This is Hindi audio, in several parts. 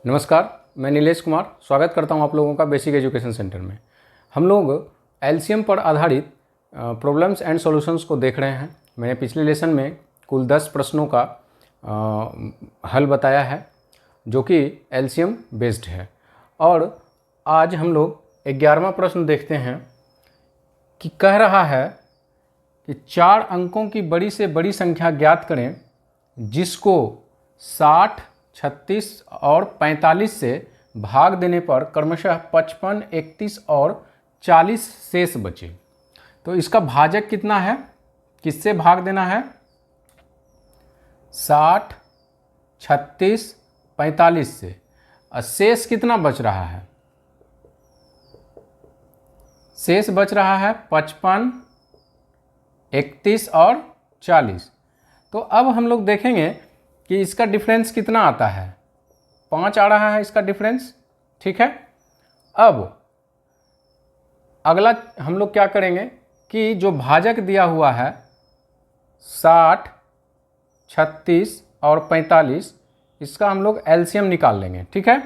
नमस्कार, मैं नीलेश कुमार स्वागत करता हूं आप लोगों का बेसिक एजुकेशन सेंटर में। हम लोग एलसीएम पर आधारित प्रॉब्लम्स एंड सॉल्यूशंस को देख रहे हैं। मैंने पिछले लेसन में कुल 10 प्रश्नों का हल बताया है जो कि एलसीएम बेस्ड है, और आज हम लोग 11वां प्रश्न देखते हैं कि कह रहा है कि 4 अंकों की बड़ी से बड़ी संख्या ज्ञात करें जिसको 60, 36 और 45 से भाग देने पर क्रमशः 55, 31 और 40 शेष बचे। तो इसका भाजक कितना है, किससे भाग देना है? 60, 36, 45 से। और शेष कितना बच रहा है? शेष बच रहा है 55, 31 और 40। तो अब हम लोग देखेंगे कि इसका डिफरेंस कितना आता है। 5 आ रहा है इसका डिफरेंस, ठीक है। अब अगला हम लोग क्या करेंगे कि जो भाजक दिया हुआ है 60, 36 और 45, इसका हम लोग एलसीएम निकाल लेंगे, ठीक है।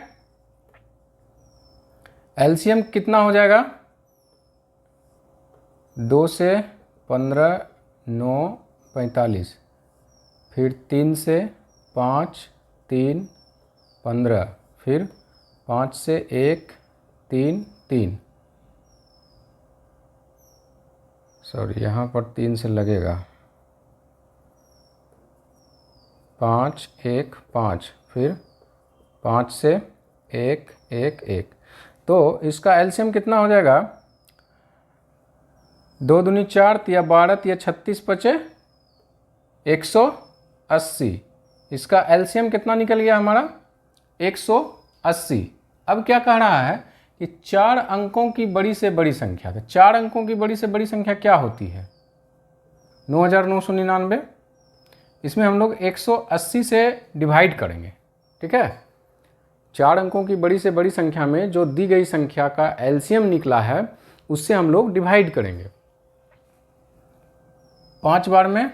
एलसीएम कितना हो जाएगा? 2 से 15, 9, 45, फिर 3 से 5, 3, 15, फिर 5 से 1, 3, 3, सॉरी यहाँ पर 3 से लगेगा, 5, 1, 5, फिर 5 से 1, 1, 1। तो इसका एलसीएम कितना हो जाएगा? 2 दूनी 4, या 12 या 36 बचे 180। इसका एलसीएम कितना निकल गया हमारा? 180। अब क्या कह रहा है कि 4 अंकों की बड़ी से बड़ी संख्या। तो 4 अंकों की बड़ी से बड़ी संख्या क्या होती है? 9999। इसमें हम लोग 180 से डिवाइड करेंगे, ठीक है। 4 अंकों की बड़ी से बड़ी संख्या में जो दी गई संख्या का एलसीएम निकला है उससे हम लोग डिवाइड करेंगे 5 बार में,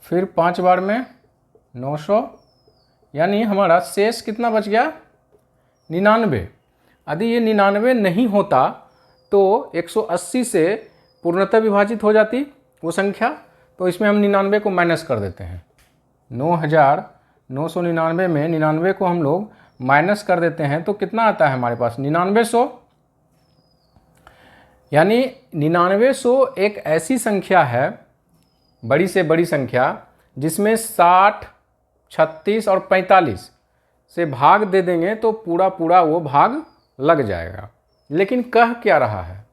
फिर 5 बार में 900, यानी हमारा शेष कितना बच गया? 99। यदि ये 99 नहीं होता तो 180 से पूर्णतः विभाजित हो जाती वो संख्या। तो इसमें हम 99 को माइनस कर देते हैं। 9999 में 99 को हम लोग माइनस कर देते हैं तो कितना आता है हमारे पास? 9900। यानी 9900 एक ऐसी संख्या है, बड़ी से बड़ी संख्या, जिसमें 60, 36 और 45 से भाग दे देंगे तो पूरा पूरा वो भाग लग जाएगा। लेकिन कह क्या रहा है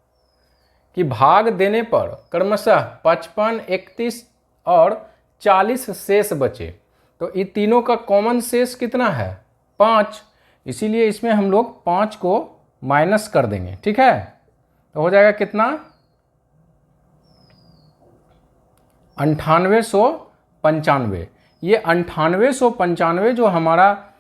कि भाग देने पर क्रमशः 55, 31 और 40 शेष बचे। तो ये तीनों का कॉमन शेष कितना है? 5। इसीलिए इसमें हम लोग 5 को माइनस कर देंगे, ठीक है। तो हो जाएगा कितना? 9895। ये 9895 जो हमारा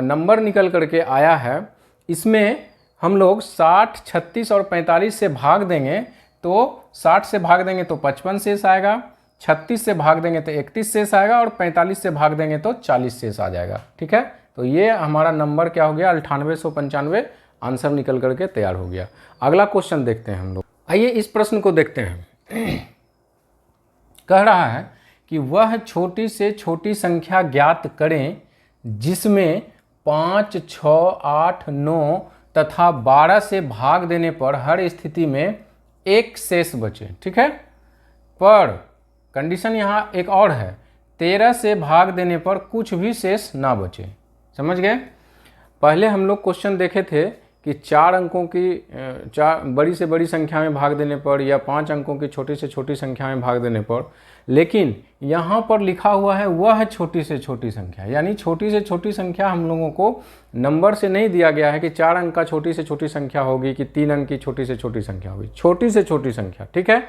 नंबर निकल करके आया है, इसमें हम लोग 60, 36 और 45 से भाग देंगे तो 60 से भाग देंगे तो 55 शेष आएगा, 36 से भाग देंगे तो 31 शेष आएगा और 45 से भाग देंगे तो 40 शेष आ जाएगा, ठीक है। तो ये हमारा नंबर क्या हो गया? 9895 आंसर निकल करके तैयार हो गया। अगला क्वेश्चन देखते हैं हम लोग। आइए इस प्रश्न को देखते हैं। कह रहा है कि वह छोटी से छोटी संख्या ज्ञात करें जिसमें 5, 6, 8, 9 तथा 12 से भाग देने पर हर स्थिति में एक शेष बचे, ठीक है। पर कंडीशन यहाँ एक और है, 13 से भाग देने पर कुछ भी शेष ना बचे। समझ गए? पहले हम लोग क्वेश्चन देखे थे कि 4 अंकों की बड़ी से बड़ी संख्या में भाग देने पर या 5 अंकों की छोटी से छोटी संख्या में भाग देने पर, लेकिन यहाँ पर लिखा हुआ है वह छोटी से छोटी संख्या। यानी छोटी से छोटी संख्या हम लोगों को नंबर से नहीं दिया गया है कि 4 अंक का छोटी से छोटी संख्या होगी कि 3 अंक की छोटी से छोटी संख्या होगी, छोटी से छोटी संख्या, ठीक है।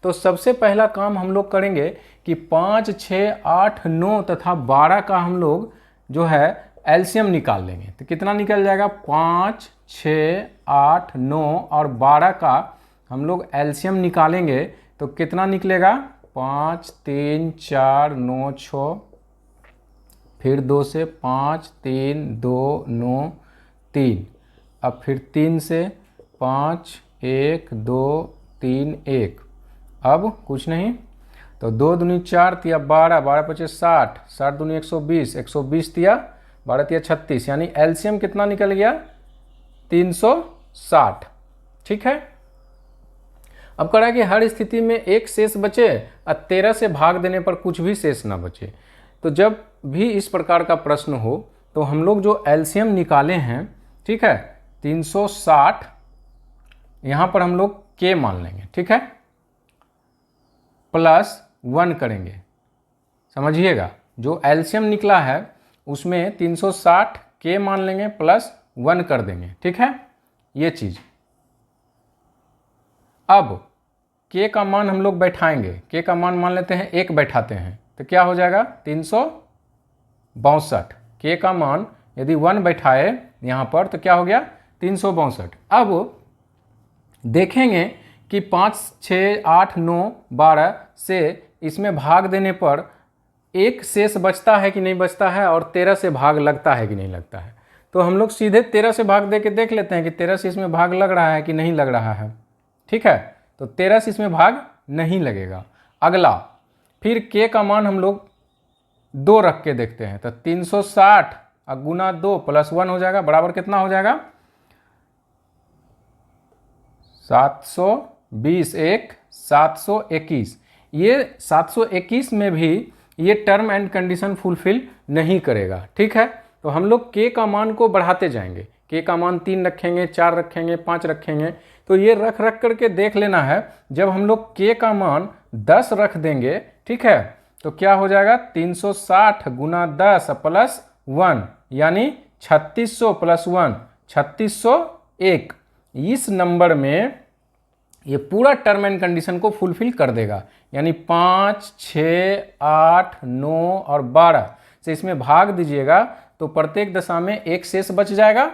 तो सबसे पहला काम हम लोग करेंगे कि 5, 6, 8, 9 तथा 12 का हम लोग जो है एलसीएम निकाल लेंगे। तो कितना निकल जाएगा? 5, 6, 8, 9 और 12 का हम लोग एलसीएम निकालेंगे तो कितना निकलेगा? 5, 3, 4, 9, 6, फिर 2 से 5, 3, 2, 9, 3, अब फिर 3 से 5, 1, 2, 3, 1, अब कुछ नहीं, तो 2 दूनी 4 तिया 12, 12 पचे 60, 60 दूनी 120, 120 तिया 12 तिया 36, यानी एलसीएम कितना निकल गया 360। ठीक है, अब कह रहा है कि हर स्थिति में एक शेष बचे और 13 से भाग देने पर कुछ भी शेष ना बचे। तो जब भी इस प्रकार का प्रश्न हो तो हम लोग जो एलसीएम निकाले हैं, ठीक है, 360, यहाँ पर हम लोग के मान लेंगे, ठीक है, प्लस 1 करेंगे। समझिएगा, जो एलसीएम निकला है उसमें 360 के मान लेंगे प्लस 1 कर देंगे, ठीक है, ये चीज़। अब के का मान हम लोग बैठाएंगे, के का मान लेते हैं 1 बैठाते हैं, तो क्या हो जाएगा 362। के का मान यदि 1 बैठाए यहाँ पर तो क्या हो गया 362। अब देखेंगे कि 5, 6, 8, 9, 12 से इसमें भाग देने पर एक शेष बचता है कि नहीं बचता है और 13 से भाग लगता है कि नहीं लगता है। तो हम लोग सीधे 13 से भाग दे के देख लेते हैं कि 13 से इसमें भाग लग रहा है कि नहीं लग रहा है। ठीक है, तो 13 से इसमें भाग नहीं लगेगा। अगला फिर के का मान हम लोग 2 रख के देखते हैं, तो 360 गुना 2 प्लस 1 हो जाएगा, बराबर कितना हो जाएगा 720, 1 721। ये 721 में भी ये टर्म एंड कंडीशन फुलफिल नहीं करेगा। ठीक है, तो हम लोग के का मान को बढ़ाते जाएंगे, के का मान 3 रखेंगे, 4 रखेंगे, 5 रखेंगे, तो ये रख रख करके देख लेना है। जब हम लोग के का मान 10 रख देंगे, ठीक है, तो क्या हो जाएगा 360 गुना 10 प्लस 1 यानी 3600 प्लस 1 3601। इस नंबर में ये पूरा टर्म एंड कंडीशन को फुलफिल कर देगा, यानी 5, 6, 8, 9 और 12 से इसमें भाग दीजिएगा तो प्रत्येक दशा में एक शेष बच जाएगा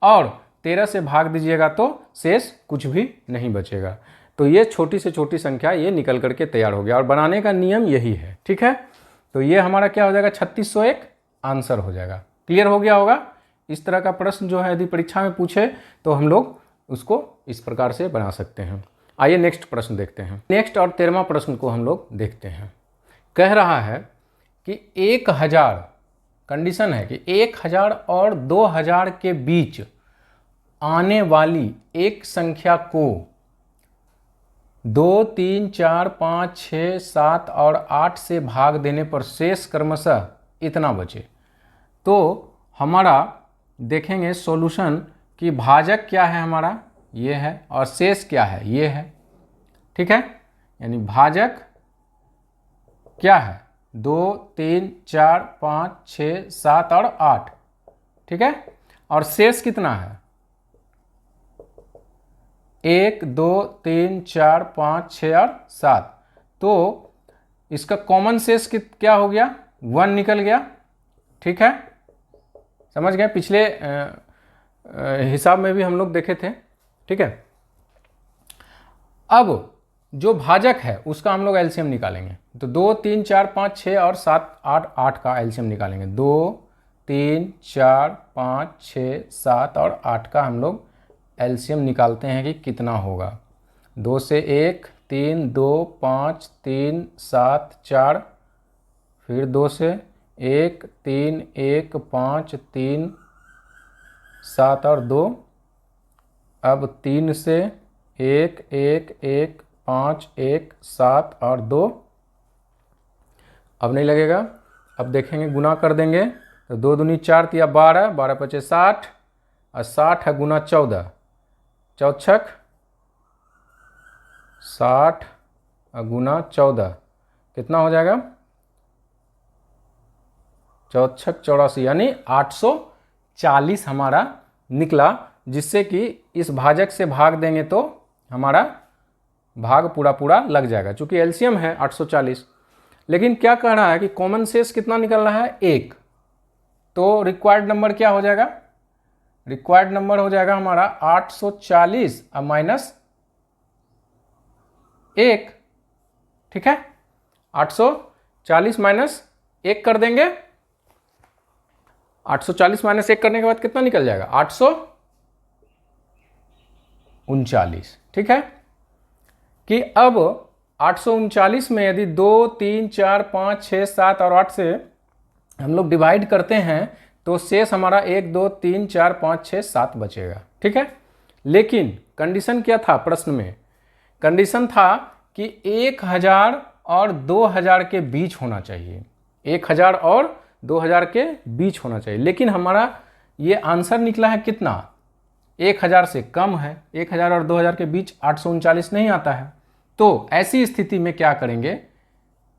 और 13 से भाग दीजिएगा तो शेष कुछ भी नहीं बचेगा। तो ये छोटी से छोटी संख्या ये निकल करके तैयार हो गया और बनाने का नियम यही है। ठीक है, तो ये हमारा क्या हो जाएगा 3601 आंसर हो जाएगा। क्लियर हो गया होगा। इस तरह का प्रश्न जो है यदि परीक्षा में पूछे तो हम लोग उसको इस प्रकार से बना सकते हैं। आइए नेक्स्ट प्रश्न देखते हैं। नेक्स्ट और 13वां प्रश्न को हम लोग देखते हैं। कह रहा है कि 1000, कंडीशन है कि 1000 और 2000 के बीच आने वाली एक संख्या को 2, 3, 4, 5, 6, 7 और 8 से भाग देने पर शेष क्रमशः इतना बचे। तो हमारा देखेंगे सॉल्यूशन कि भाजक क्या है हमारा, ये है, और शेष क्या है, ये है। ठीक है, यानी भाजक क्या है 2, 3, 4, 5, 6, 7 और 8। ठीक है, और शेष कितना है 1, 2, 3, 4, 5, 6 और 7। तो इसका कॉमन शेष क्या हो गया 1 निकल गया। ठीक है, समझ गए, पिछले हिसाब में भी हम लोग देखे थे। ठीक है, अब जो भाजक है उसका हम लोग एलसीएम निकालेंगे। तो 2, 3, 4, 5, 6 और 7, 8, 8 का एलसीएम निकालेंगे। 2, 3, 4, 5, 6, 7 और 8 का हम लोग एलसीएम निकालते हैं कि कितना होगा। 2 से 1, 3, 2, 5, 3, 7, 4, फिर 2 से 1, 3, 1, 5, 3, 7 और 2, अब 3 से 1, 1, 1, 5, 1, 7 और 2, अब नहीं लगेगा। अब देखेंगे गुना कर देंगे तो 2 दूनी 4 तिया 12, 12 पचे 60 और 60 है गुना 14, 14 60 गुना 14 कितना हो जाएगा 14 84, यानी 840 हमारा निकला, जिससे कि इस भाजक से भाग देंगे तो हमारा भाग पूरा पूरा लग जाएगा। चूंकि एलसीएम है 840, लेकिन क्या कह रहा है कि कॉमन शेष कितना निकल रहा है 1। तो रिक्वायर्ड नंबर क्या हो जाएगा, रिक्वायर्ड नंबर हो जाएगा हमारा 840 और माइनस 1। ठीक है, 840 माइनस 1 कर देंगे 840 माइनस 1 करने के बाद कितना निकल जाएगा? 839। ठीक है, कि अब 839 में यदि 2, 3, 4, 5, 6, 7 और 8 से हम लोग डिवाइड करते हैं तो शेष हमारा 1, 2, 3, 4, 5, 6, 7 बचेगा। ठीक है, लेकिन कंडीशन क्या था प्रश्न में? कंडीशन था कि 1000 और 2000 के बीच होना चाहिए, 1000 और 2000 के बीच होना चाहिए, लेकिन हमारा ये आंसर निकला है कितना? 1000 से कम है, 1000 और 2000 के बीच 839 नहीं आता है। तो ऐसी स्थिति में क्या करेंगे?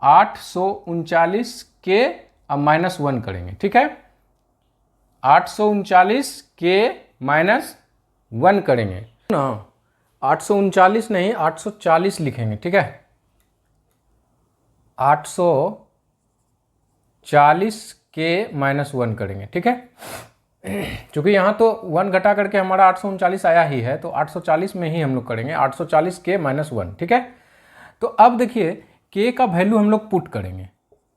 839 के अब -1 करेंगे। ठीक है, 839 के -1 करेंगे ना, 839 नहीं 840 लिखेंगे। ठीक है, 840 के -1 करेंगे। ठीक है, क्योंकि यहाँ तो 1 घटा करके हमारा 839 आया ही है, तो 840 में ही हम लोग करेंगे, 840 के -1। ठीक है, तो अब देखिए k का वैल्यू हम लोग पुट करेंगे।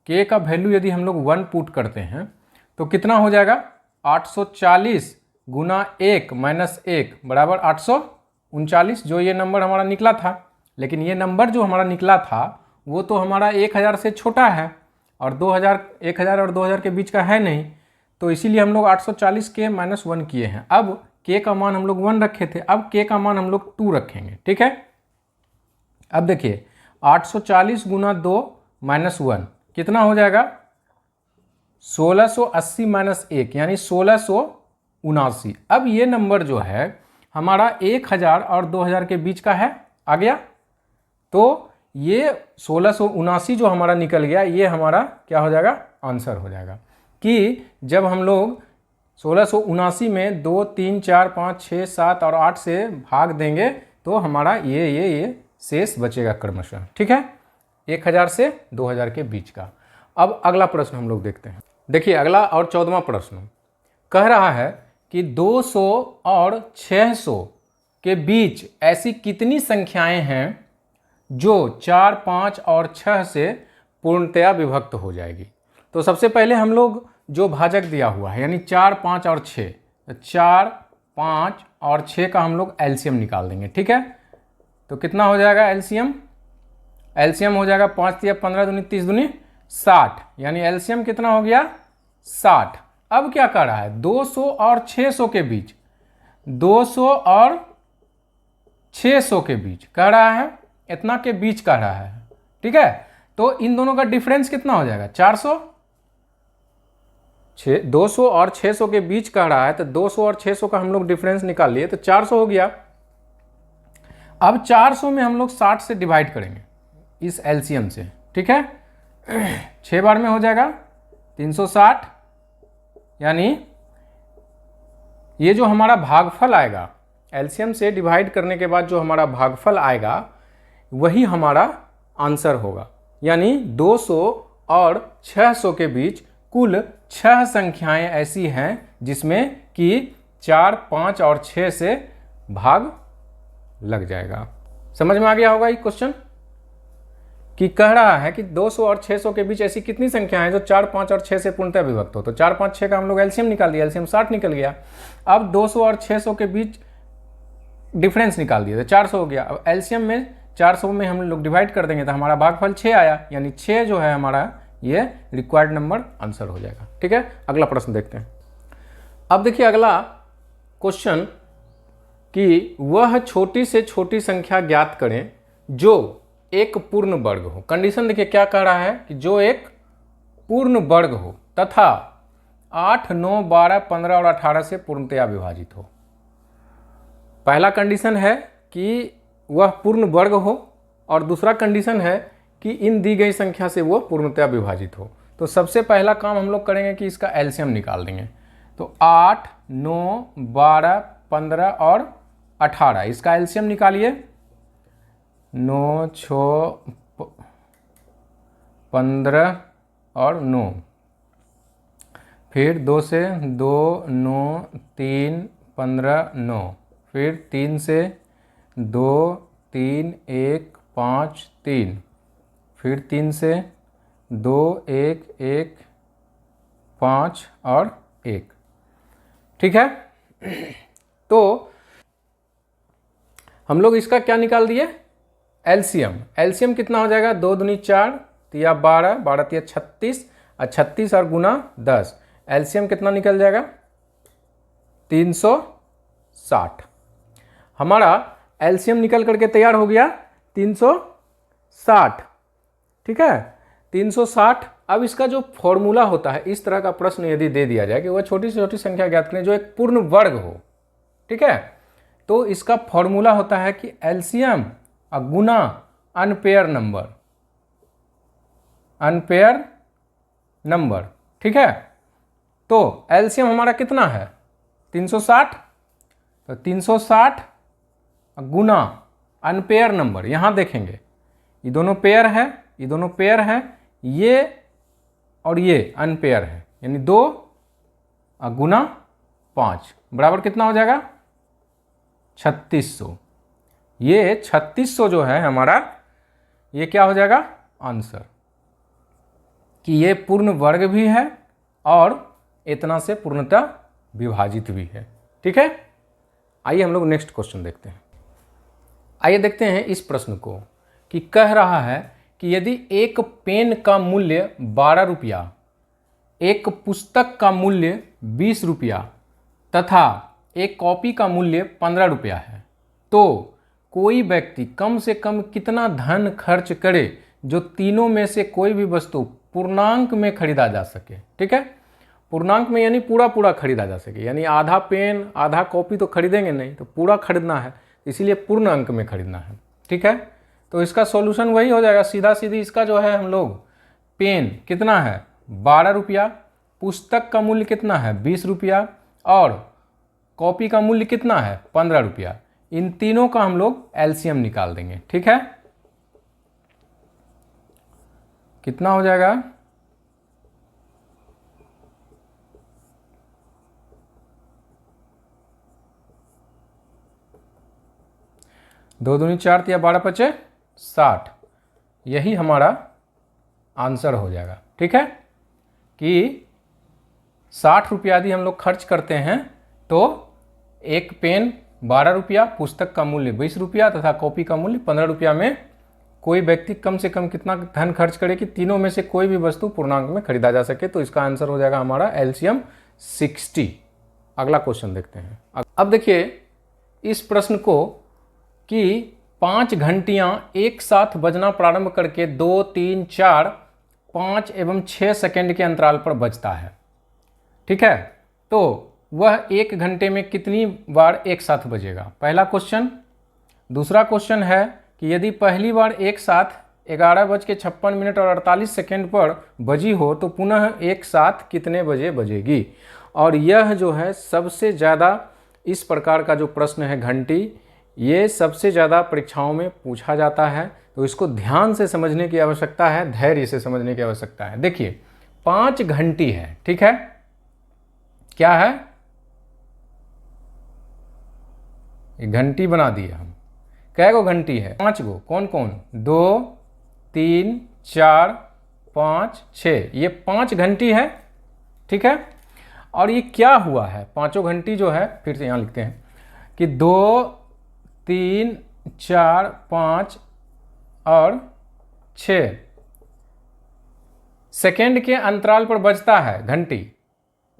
k का वैल्यू यदि हम लोग 1 पुट करते हैं तो कितना हो जाएगा? 840 गुना 1 माइनस 1 बराबर 839, जो ये नंबर हमारा निकला था। लेकिन ये नंबर जो हमारा निकला था वो तो हमारा 1000 से छोटा है और 1000 और 2000 के बीच का है नहीं, तो इसीलिए हम लोग 840 के -1 किए हैं। अब k का मान हम लोग 1 रखे थे, अब k का मान हम लोग 2 रखेंगे। ठीक है, अब देखिए 840 गुना 2 -1 कितना हो जाएगा? 1680 माइनस 1 यानी 1679। अब ये नंबर जो है हमारा 1000 और 2000 के बीच का है, आ गया। तो ये 1679 जो हमारा निकल गया, ये हमारा क्या हो जाएगा? आंसर हो जाएगा। कि जब हम लोग 1679 में 2, 3, 4, 5, 6, 7 और 8 से भाग देंगे तो हमारा ये शेष बचेगा क्रमशः। ठीक है, 1000 से 2000 के बीच का। अब अगला प्रश्न हम लोग देखते हैं। देखिए अगला और 14वां प्रश्न कह रहा है कि 200 और 600 के बीच ऐसी कितनी संख्याएं हैं जो 4, 5 और 6 से पूर्णतया विभक्त हो जाएगी। तो सबसे पहले हम लोग जो भाजक दिया हुआ है यानी 4, 5 और 6, 4, 5 और 6 का हम लोग एलसीएम निकाल देंगे। ठीक है, तो कितना हो जाएगा एलसीएम? एलसीएम हो जाएगा 5 × 15 दूनी 30 दूनी 60, यानी एलसीएम कितना हो गया? 60। अब क्या कर रहा है? 200 और 600 के बीच, 200 और 600 के बीच कह रहा है, इतना के बीच कह रहा है। ठीक है, तो इन दोनों का डिफरेंस कितना हो जाएगा? 400। 200 और 600 के बीच कह रहा है, तो 200 और 600 का हम लोग डिफरेंस निकाल लिए तो 400 हो गया। अब 400 में हम लोग 60 से डिवाइड करेंगे इस एलसीएम से। ठीक है, 6 बार में हो जाएगा 360, यानी ये जो हमारा भागफल आएगा एलसीएम से डिवाइड करने के बाद जो हमारा भागफल आएगा वही हमारा आंसर होगा। यानी 200 और 600 के बीच कुल 6 संख्याएं ऐसी हैं जिसमें कि 4, 5 और 6 से भाग लग जाएगा। समझ में आ गया होगा ये क्वेश्चन कि कह रहा है कि 200 और 600 के बीच ऐसी कितनी संख्या है जो 4, 5 और 6 से पूर्णतः विभक्त हो। तो 4, 5, 6 का हम लोग एलसीएम निकाल दिया, एलसीएम 60 निकल गया। अब 200 और 600 के बीच डिफरेंस निकाल दिया तो 400 हो गया। अब एलसीएम में 400 में हम लोग डिवाइड कर देंगे तो हमारा भागफल 6 आया, यानी 6 जो है हमारा ये रिक्वायर्ड नंबर आंसर हो जाएगा। ठीक है, अगला प्रश्न देखते हैं। अब देखिए अगला क्वेश्चन कि वह छोटी से छोटी संख्या ज्ञात करें जो एक पूर्ण वर्ग हो। कंडीशन देखिए क्या कह रहा है कि जो एक पूर्ण वर्ग हो तथा 8, 9, 12, 15 और 18 से पूर्णतया विभाजित हो। पहला कंडीशन है कि वह पूर्ण वर्ग हो और दूसरा कंडीशन है कि इन दी गई संख्या से वो पूर्णतया विभाजित हो। तो सबसे पहला काम हम लोग करेंगे कि इसका एलसीएम निकाल देंगे। तो 8, 9, 12, 15 और 18, इसका एलसीएम निकालिए। 9, 6, 15 और 9, फिर 2 से 2, 9, 3, 15, 9, फिर 3 से 2, 3, 1, 5, 3, फिर 3 से 2, 1, 1, 5 और 1। ठीक है, तो हम लोग इसका क्या निकाल दिए, एलसीएम। एलसीएम कितना हो जाएगा, 2 दूनी 4 तिया 12, 12 तिया 36 और 36 और गुना 10, एलसीएम कितना निकल जाएगा 360। हमारा एलसीएम निकल करके तैयार हो गया 360। ठीक है, 360। अब इसका जो फॉर्मूला होता है, इस तरह का प्रश्न यदि दे दिया जाए कि वह छोटी से छोटी संख्या ज्ञात करें जो एक पूर्ण वर्ग हो, ठीक है, तो इसका फॉर्मूला होता है कि एलसीएम गुना अनपेयर नंबर, अनपेयर नंबर। ठीक है, तो एलसीएम हमारा कितना है 360, तो 360 गुना अनपेयर नंबर, यहां देखेंगे ये दोनों पेयर है, ये दोनों पेयर है, ये और ये अनपेयर है, यानी 2 गुना 5 बराबर कितना हो जाएगा 3600। ये 3600 जो है हमारा, ये क्या हो जाएगा आंसर, कि ये पूर्ण वर्ग भी है और इतना से पूर्णतः विभाजित भी है। ठीक है, आइए हम लोग नेक्स्ट क्वेश्चन देखते हैं। आइए देखते हैं इस प्रश्न को, कि कह रहा है कि यदि एक पेन का मूल्य 12 रुपया, एक पुस्तक का मूल्य 20 रुपया तथा एक कॉपी का मूल्य 15 रुपया है, तो कोई व्यक्ति कम से कम कितना धन खर्च करे जो तीनों में से कोई भी वस्तु पूर्णांक में खरीदा जा सके। ठीक है, पूर्णांक में यानी पूरा पूरा खरीदा जा सके, यानी आधा पेन आधा कॉपी तो खरीदेंगे नहीं, तो पूरा खरीदना है, इसीलिए पूर्ण अंक में खरीदना है। ठीक है, तो इसका सॉल्यूशन वही हो जाएगा, सीधा सीधी इसका जो है हम लोग, पेन कितना है 12 रुपया, पुस्तक का मूल्य कितना है 20 रुपया और कॉपी का मूल्य कितना है 15 रुपया, इन तीनों का हम लोग एलसीएम निकाल देंगे। ठीक है, कितना हो जाएगा 2 दूनी 4 या 12 पचे 60, यही हमारा आंसर हो जाएगा। ठीक है, कि 60 रुपया यदि हम लोग खर्च करते हैं तो एक पेन 12 रुपया, पुस्तक का मूल्य 20 रुपया तथा कॉपी का मूल्य 15 रुपया में कोई व्यक्ति कम से कम कितना धन खर्च करे कि तीनों में से कोई भी वस्तु पूर्णांक में खरीदा जा सके, तो इसका आंसर हो जाएगा हमारा एलसीएम 60। अगला क्वेश्चन देखते हैं। अब देखिए इस प्रश्न को, कि 5 घंटियां एक साथ बजना प्रारंभ करके 2, 3, 4, 5 एवं 6 सेकंड के अंतराल पर बजता है। ठीक है, तो वह 1 घंटे में कितनी बार एक साथ बजेगा, पहला क्वेश्चन। दूसरा क्वेश्चन है कि यदि पहली बार एक साथ 11:56 और 48 सेकंड पर बजी हो तो पुनः एक साथ कितने बजे बजेगी। और यह जो है सबसे ज़्यादा, इस प्रकार का जो प्रश्न है घंटी, ये सबसे ज़्यादा परीक्षाओं में पूछा जाता है, तो इसको ध्यान से समझने की आवश्यकता है, धैर्य से समझने की आवश्यकता है। देखिए 5 घंटी है, ठीक है, क्या है, घंटी बना दिए हम। कै गो घंटी है 5 गो, कौन कौन, 2, 3, 4, 5, 6, ये 5 घंटी है। ठीक है, और ये क्या हुआ है, पांचों घंटी जो है, फिर से यहाँ लिखते हैं कि 2, 3, 4, 5 और 6 सेकेंड के अंतराल पर बजता है घंटी।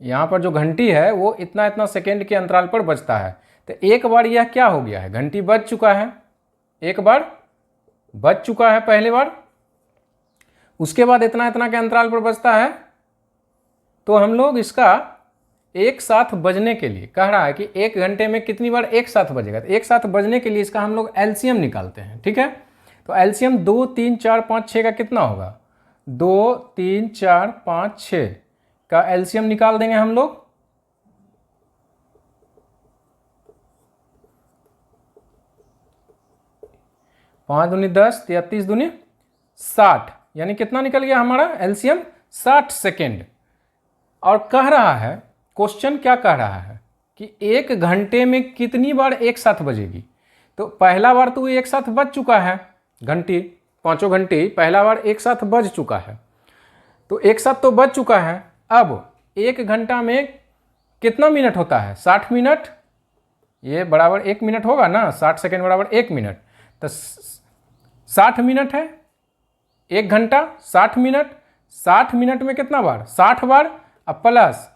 यहाँ पर जो घंटी है वो इतना इतना सेकेंड के अंतराल पर बजता है, तो एक बार यह क्या हो गया है, घंटी बज चुका है, एक बार बज चुका है पहले बार, उसके बाद इतना इतना के अंतराल पर बजता है। तो हम लोग इसका एक साथ बजने के लिए कह रहा है कि 1 घंटे में कितनी बार एक साथ बजेगा, तो एक साथ बजने के लिए इसका हम लोग एलसीएम निकालते हैं। ठीक है, तो एलसीएम 2, 3, 4, 5, 6 का कितना होगा, 2, 3, 4, 5, 6 का एलसीएम निकाल देंगे हम लोग। पाँच दूनी 10, 33 दूनी 60, यानी कितना निकल गया हमारा एलसीएम 60 सेकेंड। और कह रहा है, क्वेश्चन क्या कह रहा है कि 1 घंटे में कितनी बार एक साथ बजेगी। तो पहला बार तो एक साथ बज चुका है घंटी, पांचों घंटी पहला बार एक साथ बज चुका है, तो एक साथ तो बज चुका है। अब 1 घंटा में कितना मिनट होता है? 60 मिनट, ये बराबर 1 मिनट होगा ना, 60 सेकेंड बराबर 1 मिनट, तो 60 मिनट है 1 घंटा, 60 मिनट, 60 मिनट में कितना बार? 60 बार, अब प्लस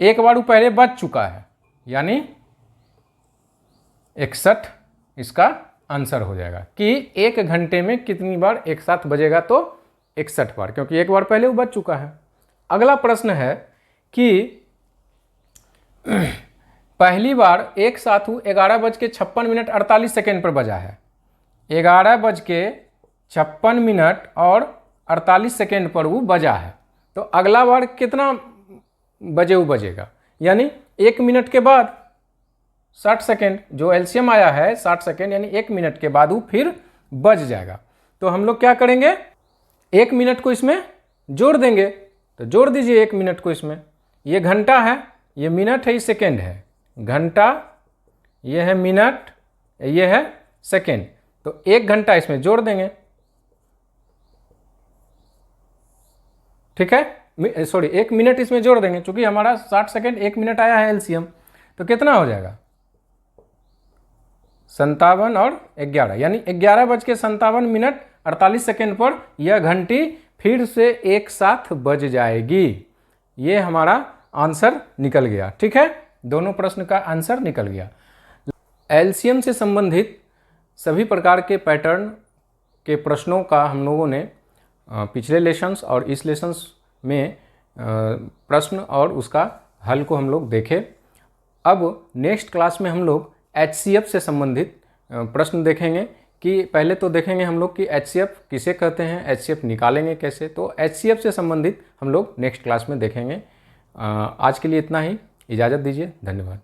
एक बार वो पहले बज चुका है, यानी 61 इसका आंसर हो जाएगा कि 1 घंटे में कितनी बार एक साथ बजेगा, तो 61 बार, क्योंकि एक बार पहले वो बज चुका है। अगला प्रश्न है कि पहली बार एक साथ वो 11:56 पर बजा है, 11:56 और 48 पर वो बजा है, तो अगला बार कितना बजे वो बजेगा? यानी 1 मिनट के बाद 60 सेकेंड, जो एलसीएम आया है 60 सेकेंड, यानी 1 मिनट के बाद वो फिर बज जाएगा। तो हम लोग क्या करेंगे, 1 मिनट को इसमें जोड़ देंगे, तो जोड़ दीजिए 1 मिनट को इसमें। ये घंटा है, ये मिनट है, ये सेकेंड है, घंटा ये है मिनट, ये है सेकेंड, तो 1 घंटा इसमें जोड़ देंगे, ठीक है, सॉरी 1 मिनट इसमें जोड़ देंगे, क्योंकि हमारा 60 सेकेंड 1 मिनट आया है एलसीएम, तो कितना हो जाएगा? 57 और 11, यानी 11:57 पर यह घंटी फिर से एक साथ बज जाएगी। ये हमारा आंसर निकल गया, ठीक है, दोनों प्रश्न का आंसर निकल गया। एलसीएम से संबंधित सभी प्रकार के पैटर्न के प्रश्नों का हम लोगों ने पिछले लेसन्स और इस लेसन्स में प्रश्न और उसका हल को हम लोग देखे। अब नेक्स्ट क्लास में हम लोग एचसीएफ से संबंधित प्रश्न देखेंगे कि पहले तो देखेंगे हम लोग कि एचसीएफ किसे कहते हैं, एचसीएफ निकालेंगे कैसे, तो एचसीएफ से संबंधित हम लोग नेक्स्ट क्लास में देखेंगे। आज के लिए इतना ही, इजाज़त दीजिए, धन्यवाद।